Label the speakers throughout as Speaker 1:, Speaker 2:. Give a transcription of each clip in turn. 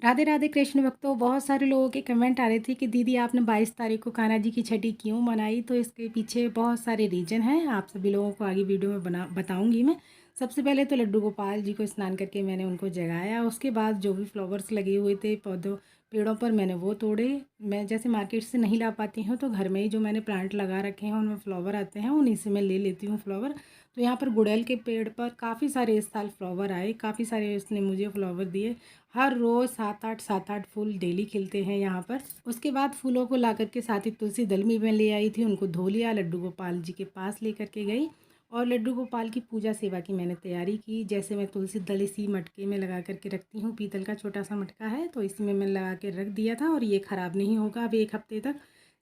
Speaker 1: राधे राधे कृष्ण भक्तों। बहुत सारे लोगों के कमेंट आ रहे थे कि दीदी आपने 22 तारीख को कान्हा जी की छठी क्यों मनाई। तो इसके पीछे बहुत सारे रीज़न हैं, आप सभी लोगों को आगे वीडियो में बताऊंगी मैं। सबसे पहले तो लड्डू गोपाल जी को स्नान करके मैंने उनको जगाया। उसके बाद जो भी फ्लावर्स लगे हुए थे पौधों पेड़ों पर मैंने वो तोड़े। मैं जैसे मार्केट से नहीं ला पाती हूँ तो घर में ही जो मैंने प्लांट लगा रखे हैं उनमें फ्लावर आते हैं, उन्हीं से मैं ले लेती हूँ फ्लावर। तो यहाँ पर गुड़हल के पेड़ पर काफ़ी सारे इस साल फ्लावर आए, काफ़ी सारे उसने मुझे फ्लावर दिए। हर रोज़ 7-8 फूल डेली खिलते हैं यहाँ पर। उसके बाद फूलों को ला करके साथ ही तुलसी दल भी मैं ले आई थी, उनको धो लिया, लड्डू गोपाल जी के पास ले करके गई और लड्डू गोपाल की पूजा सेवा की मैंने तैयारी की। जैसे मैं तुलसी दल इसी मटके में लगा करके रखती हूँ, पीतल का छोटा सा मटका है तो इसमें मैं लगा के रख दिया था और ये ख़राब नहीं होगा अब 1 हफ्ते तक।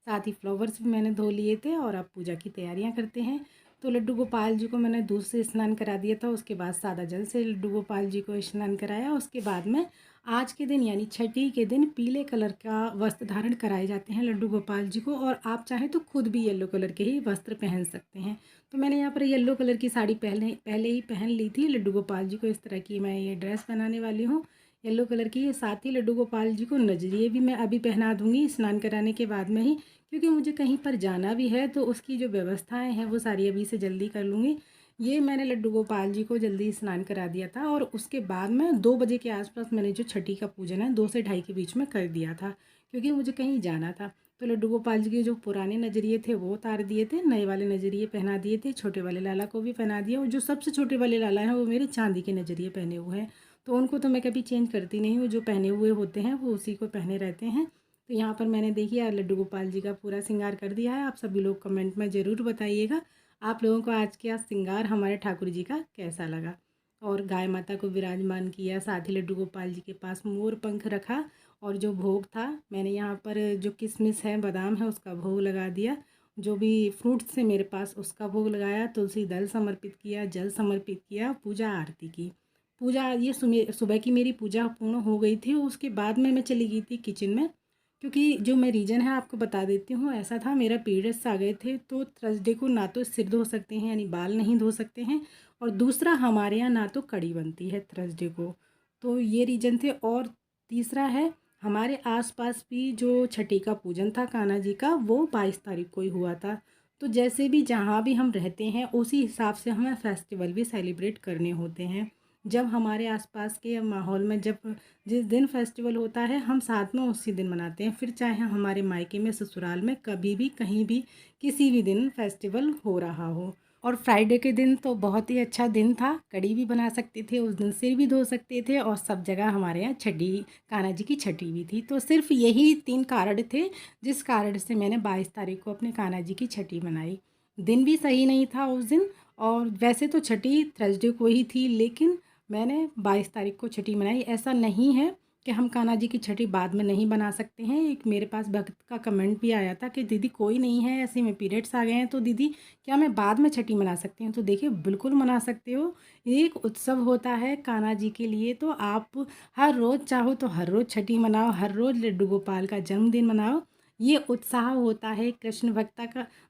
Speaker 1: साथ ही फ्लावर्स भी मैंने धो लिए थे और अब पूजा की तैयारियाँ करते हैं। तो लड्डू गोपाल जी को मैंने दूध से स्नान करा दिया था, उसके बाद सादा जल से लड्डू गोपाल जी को स्नान कराया। उसके बाद में आज के दिन यानी छठी के दिन पीले कलर का वस्त्र धारण कराए जाते हैं लड्डू गोपाल जी को, और आप चाहें तो खुद भी येलो कलर के ही वस्त्र पहन सकते हैं। तो मैंने यहाँ पर येलो कलर की साड़ी पहले पहले ही पहन ली थी। लड्डू गोपाल जी को इस तरह की मैं ये ड्रेस बनाने वाली हूँ येलो कलर की। साथ ही लड्डू गोपाल जी को नजरिए भी मैं अभी पहना दूंगी स्नान कराने के बाद में ही, क्योंकि मुझे कहीं पर जाना भी है तो उसकी जो व्यवस्थाएं हैं वो सारी अभी से जल्दी कर लूँगी। ये मैंने लड्डू गोपाल जी को जल्दी स्नान करा दिया था और उसके बाद में 2 बजे के आसपास मैंने जो छठी का पूजन है 2 से ढाई के बीच में कर दिया था, क्योंकि मुझे कहीं जाना था। तो लड्डू गोपाल जी के जो पुराने नजरिए थे वो उतार दिए थे, नए वाले नजरिए पहना दिए थे, छोटे वाले लाला को भी पहना दिया और जो सबसे छोटे वाले लाला हैं वो मेरे चांदी के नजरिए पहने हुए हैं। तो उनको तो मैं कभी चेंज करती नहीं हूँ, जो पहने हुए होते हैं वो उसी को पहने रहते हैं। तो यहाँ पर मैंने देखिए लड्डू गोपाल जी का पूरा श्रृंगार कर दिया है। आप सभी लोग कमेंट में ज़रूर बताइएगा आप लोगों को आज का श्रृंगार हमारे ठाकुर जी का कैसा लगा। और गाय माता को विराजमान किया, साथ ही लड्डू गोपाल जी के पास मोर पंख रखा और जो भोग था मैंने यहाँ पर जो किशमिश है बादाम है उसका भोग लगा दिया। जो भी फ्रूट्स थे मेरे पास उसका भोग लगाया, तुलसी दल समर्पित किया, जल समर्पित किया, पूजा आरती की। पूजा ये सुबह की मेरी पूजा पूर्ण हो गई थी। उसके बाद में मैं चली गई थी किचन में, क्योंकि जो मैं रीज़न है आपको बता देती हूँ। ऐसा था मेरा पीरियड्स आ गए थे तो थर्सडे को ना तो सिर धो सकते हैं यानी बाल नहीं धो सकते हैं, और दूसरा हमारे यहाँ ना तो कड़ी बनती है थर्सडे को। तो ये रीज़न थे। और तीसरा है हमारे आसपास भी जो छठी का पूजन था कान्हा जी का वो 22 तारीख को ही हुआ था। तो जैसे भी जहाँ भी हम रहते हैं उसी हिसाब से हमें फेस्टिवल भी सेलिब्रेट करने होते हैं। जब हमारे आसपास के माहौल में जब जिस दिन फेस्टिवल होता है हम साथ में उसी दिन मनाते हैं, फिर चाहे हमारे मायके में ससुराल में कभी भी कहीं भी किसी भी दिन फेस्टिवल हो रहा हो। और फ्राइडे के दिन तो बहुत ही अच्छा दिन था, कड़ी भी बना सकते थे उस दिन, सिर भी धो सकते थे और सब जगह हमारे यहाँ छठी कान्हा जी की छठी भी थी। तो सिर्फ यही 3 कारण थे जिस कारण से मैंने 22 तारीख को अपने कान्हा जी की छठी मनाई। दिन भी सही नहीं था उस दिन, और वैसे तो छठी थर्सडे को ही थी लेकिन मैंने 22 तारीख को छठी मनाई। ऐसा नहीं है कि हम कान्हा जी की छठी बाद में नहीं बना सकते हैं। एक मेरे पास भक्त का कमेंट भी आया था कि दीदी कोई नहीं है ऐसे में पीरियड्स आ गए हैं तो दीदी क्या मैं बाद में छठी मना सकती हूँ। तो देखिए बिल्कुल मना सकते हो, एक उत्सव होता है कान्हा जी के लिए। तो आप हर रोज़ चाहो तो हर रोज़ छठी मनाओ, हर रोज़ लड्डू गोपाल का जन्मदिन मनाओ। ये उत्साह होता है कृष्ण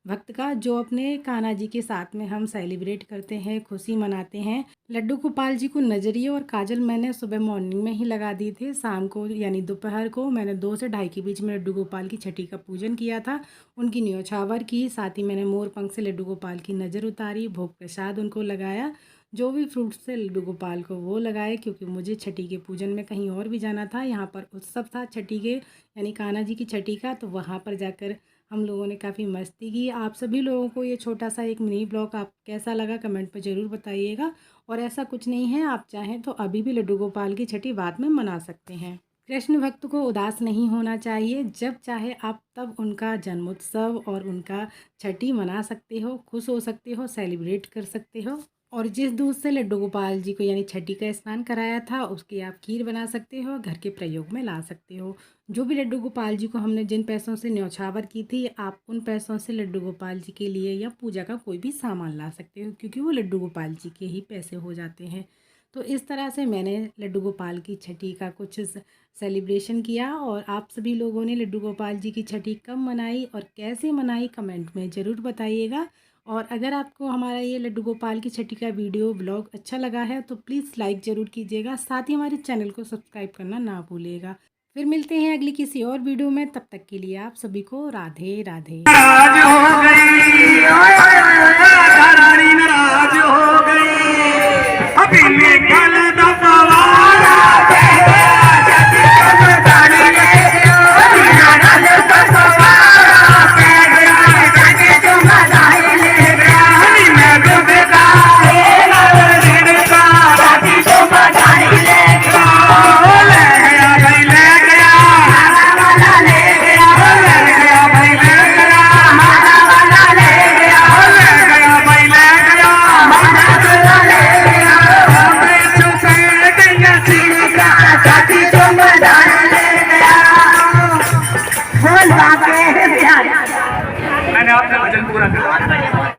Speaker 1: भक्त का जो अपने कान्हा जी के साथ में हम सेलिब्रेट करते हैं, खुशी मनाते हैं। लड्डू गोपाल जी को नजरिए और काजल मैंने सुबह मॉर्निंग में ही लगा दी थे। शाम को यानी दोपहर को मैंने 2 से ढाई के बीच में लड्डू गोपाल की छठी का पूजन किया था, उनकी न्योछावर की। साथ ही मैंने मोर पंख से लड्डू गोपाल की नज़र उतारी, भोग प्रसाद उनको लगाया, जो भी फ्रूट्स से लड्डू गोपाल को वो लगाए, क्योंकि मुझे छठी के पूजन में कहीं और भी जाना था। यहाँ पर उत्सव था छठी के यानी कान्हा जी की छठी का, तो वहाँ पर जाकर हम लोगों ने काफ़ी मस्ती की। आप सभी लोगों को ये छोटा सा एक मिनी ब्लॉग आप कैसा लगा कमेंट पर ज़रूर बताइएगा। और ऐसा कुछ नहीं है, आप चाहें तो अभी भी लड्डू गोपाल की छठी बाद में मना सकते हैं। कृष्ण भक्त को उदास नहीं होना चाहिए, जब चाहे आप तब उनका जन्मोत्सव और उनका छठी मना सकते हो, खुश हो सकते हो, सेलिब्रेट कर सकते हो। और जिस दूध से लड्डू गोपाल जी को यानी छठी का स्नान कराया था उसकी आप खीर बना सकते हो, घर के प्रयोग में ला सकते हो। जो भी लड्डू गोपाल जी को हमने जिन पैसों से न्यौछावर की थी आप उन पैसों से लड्डू गोपाल जी के लिए या पूजा का कोई भी सामान ला सकते हो, क्योंकि वो लड्डू गोपाल जी के ही पैसे हो जाते हैं। तो इस तरह से मैंने लड्डू गोपाल की छठी का कुछ सेलिब्रेशन किया। और आप सभी लोगों ने लड्डू गोपाल जी की छठी कब मनाई और कैसे मनाई कमेंट में ज़रूर बताइएगा। और अगर आपको हमारा ये लड्डू गोपाल की छठी का वीडियो ब्लॉग अच्छा लगा है तो प्लीज़ लाइक ज़रूर कीजिएगा, साथ ही हमारे चैनल को सब्सक्राइब करना ना भूलिएगा। फिर मिलते हैं अगली किसी और वीडियो में, तब तक के लिए आप सभी को राधे राधे।
Speaker 2: नाराज हो गई, राधा रानी नाराज हो गई, अभी निकल